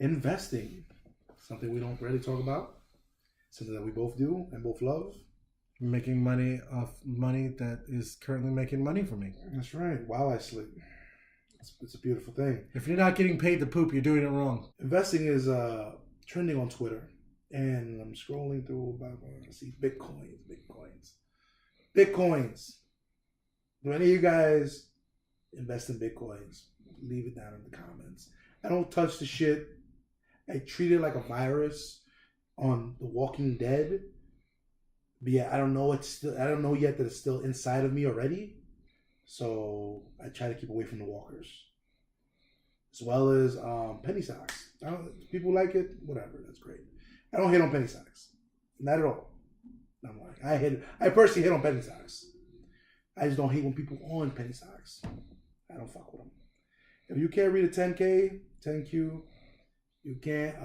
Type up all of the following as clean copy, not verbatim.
investing. Something we don't really talk about. Something that we both do and both love. Making money off money that is currently making money for me. That's right. While I sleep. It's a beautiful thing. If you're not getting paid to poop, you're doing it wrong. Investing is trending on Twitter. And I'm scrolling through about, I see Bitcoins. Do any of you guys invest in Bitcoins? Leave it down in the comments. I don't touch the shit. I treat it like a virus on The Walking Dead. But yeah, I don't know yet that it's still inside of me already. So I try to keep away from the walkers. As well as penny stocks. People like it, whatever, that's great. I don't hit on penny stocks. Not at all. I'm like, I personally hit on penny stocks. I just don't hate when people own penny stocks. I don't fuck with them. If you can't read a 10K, 10Q, you can't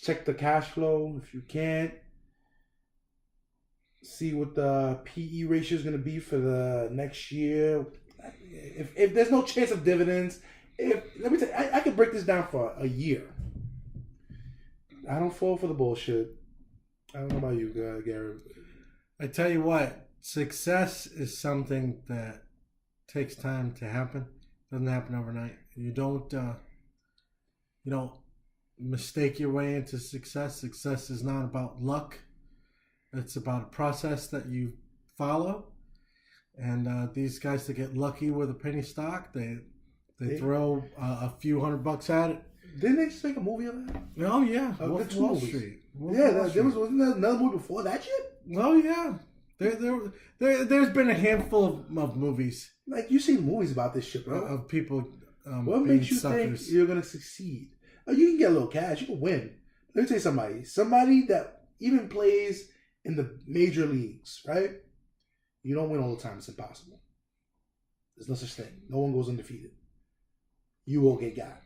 check the cash flow. If you can't see what the PE ratio is going to be for the next year, if there's no chance of dividends, let me tell you, I can break this down for a year. I don't fall for the bullshit. I don't know about you, Gary. I tell you what, success is something that takes time to happen. It doesn't happen overnight. You don't mistake your way into success. Success is not about luck. It's about a process that you follow. And these guys that get lucky with a penny stock, they throw a few $100 at it. Didn't they just make a movie of that? Oh yeah, Wolf Wall movies. Street. Wasn't there another movie before that shit? Oh yeah, there's been a handful of movies. Like, you've seen movies about this shit, bro. Of people. What makes you think you're gonna succeed? Oh, you can get a little cash, you can win. Let me tell you somebody that even plays in the major leagues, right? You don't win all the time. It's impossible. There's no such thing. No one goes undefeated. You will get got.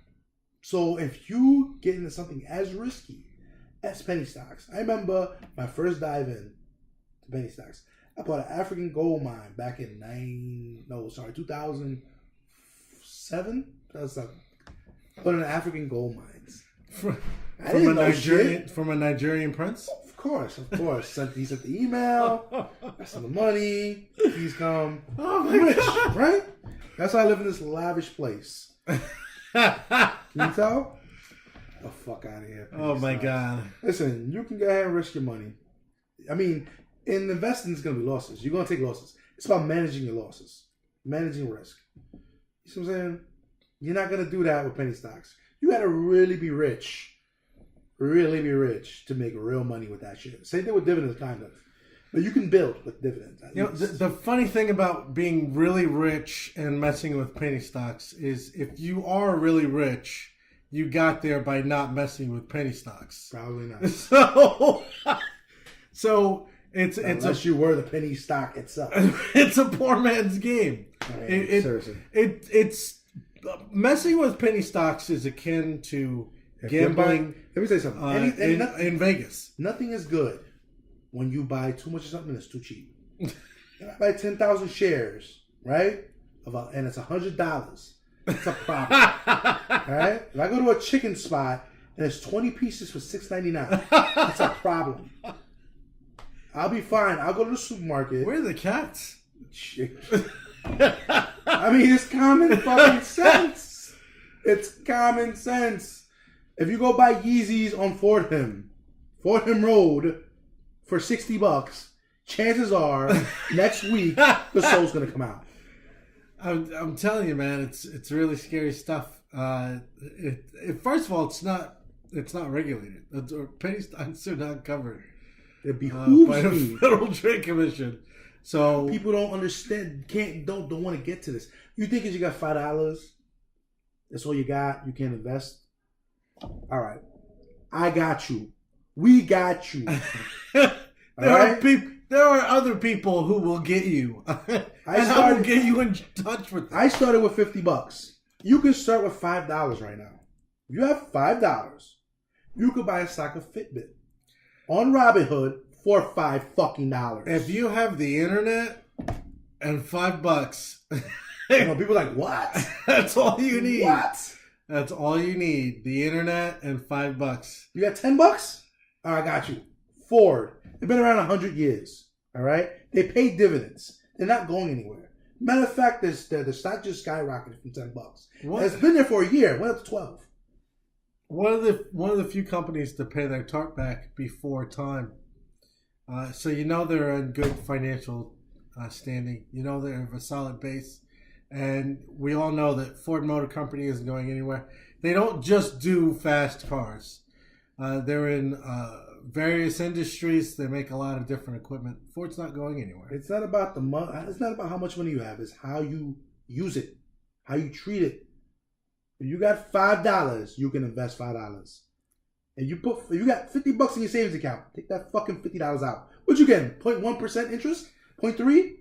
So if you get into something as risky as penny stocks, I remember my first dive in to penny stocks. I bought an African gold mine back in 2007. 2007. I bought an African gold mines. From a Nigerian prince? Of course. He sent the email. I sent the money. Please come. Oh my rich, God. right? That's why I live in this lavish place. Can you tell? The fuck out of here. Oh my God. Listen, you can go ahead and risk your money. I mean, in investing, it's going to be losses. You're going to take losses. It's about managing your losses, managing risk. You see what I'm saying? You're not going to do that with penny stocks. You got to really be rich to make real money with that shit. Same thing with dividends, kind of. But you can build with dividends. The funny thing about being really rich and messing with penny stocks is if you are really rich, you got there by not messing with penny stocks. Probably not. So it's unless you were the penny stock itself. It's a poor man's game. I mean, seriously. It's messing with penny stocks is akin to gambling. Let me say something. In Vegas. Nothing is good when you buy too much of something that's too cheap. If I buy 10,000 shares, right? And it's $100. It's a problem. Right? If I go to a chicken spot and it's 20 pieces for $6.99, it's a problem. I'll be fine. I'll go to the supermarket. Where are the cats? I mean, it's common fucking sense. It's common sense. If you go buy Yeezys on Fordham Road for $60, chances are next week the soul's gonna come out. I'm telling you, man, it's really scary stuff. First of all, it's not regulated. Penny stocks are not covered. It behooves by the Federal Trade Commission. So people don't understand, don't want to get to this. You think you got $5? That's all you got. You can't invest. All right, I got you. We got you. There are other people who will get you. I will get you in touch with them. I started with $50. You can start with $5 right now. If you have $5, you could buy a stock of Fitbit on Robinhood for $5 If you have the internet and $5, people are like, what? That's all you need. What? That's all you need. The internet and $5. You got $10? All right, I got you. Ford. They've been around 100 years. All right? They pay dividends. They're not going anywhere. Matter of fact, the stock just skyrocketed from $10. What? It's been there for a year. It went up to 12. One of the few companies to pay their TARP back before time. So you know they're in good financial standing. You know they have a solid base. And we all know that Ford Motor Company isn't going anywhere. They don't just do fast cars. They're in various industries. They make a lot of different equipment. Ford's not going anywhere. It's not about the money. It's not about how much money you have. It's how you use it, how you treat it. If you got $5, you can invest $5. And if you got $50 in your savings account, take that fucking $50 out. What you getting? 0.1% interest? 0.3?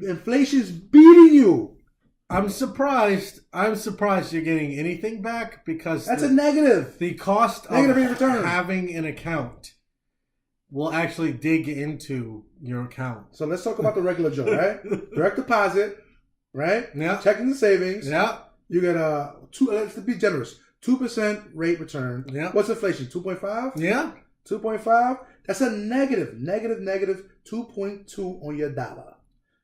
Inflation's beating you. I'm surprised you're getting anything back because that's a negative. The cost negative of return. Having an account will actually dig into your account. So let's talk about the regular Joe, right? Direct deposit, right? Yeah. Checking the savings. Yeah. You get let's be generous, 2% rate return. Yeah. What's inflation? 2.5. Yeah. 2.5. That's a negative 2.2 on your dollar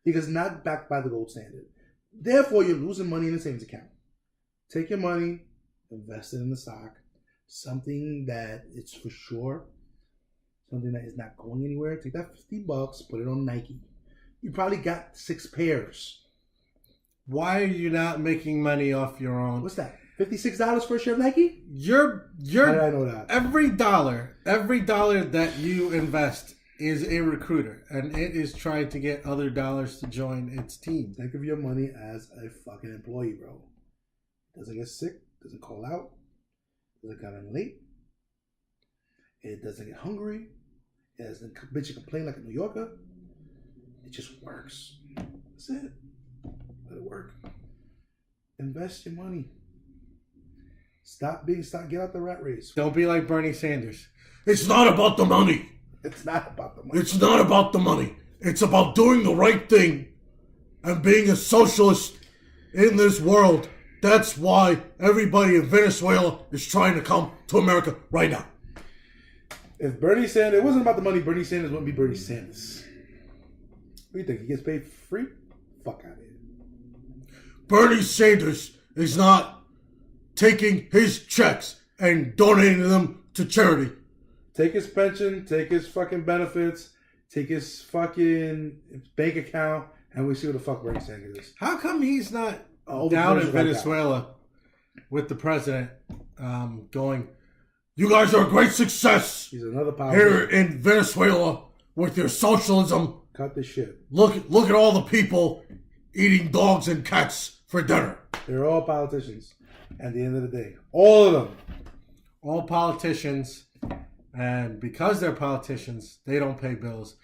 because not backed by the gold standard. Therefore, you're losing money in the savings account. Take your money, invest it in the stock, something that it's for sure, something that is not going anywhere. Take that $50, put it on Nike. You probably got 6 pairs. Why are you not making money off your own? What's that? $56 for a share of Nike? You're How did I know that? Every dollar that you invest is a recruiter, and it is trying to get other dollars to join its team. Think of your money as a fucking employee, bro. Doesn't get sick, doesn't call out, doesn't come in late, it doesn't get hungry, it doesn't bitch and complain like a New Yorker. It just works. That's it. Let it work. Invest your money. Get out the rat race. Don't be like Bernie Sanders. It's not about the money. It's not about the money. It's not about the money. It's about doing the right thing and being a socialist in this world. That's why everybody in Venezuela is trying to come to America right now. If Bernie Sanders, it wasn't about the money, Bernie Sanders wouldn't be Bernie Sanders. What do you think? He gets paid for free? Fuck out of here. Bernie Sanders is not taking his checks and donating them to charity. Take his pension, take his fucking benefits, take his fucking bank account, and we see what the fuck Bernie Sanders is. How come he's not the down in version like Venezuela with the president going, You guys are a great success He's another here politician. in Venezuela with your socialism. Cut this shit. Look at all the people eating dogs and cats for dinner. They're all politicians at the end of the day. All of them. all politicians, and because they're politicians, they don't pay bills.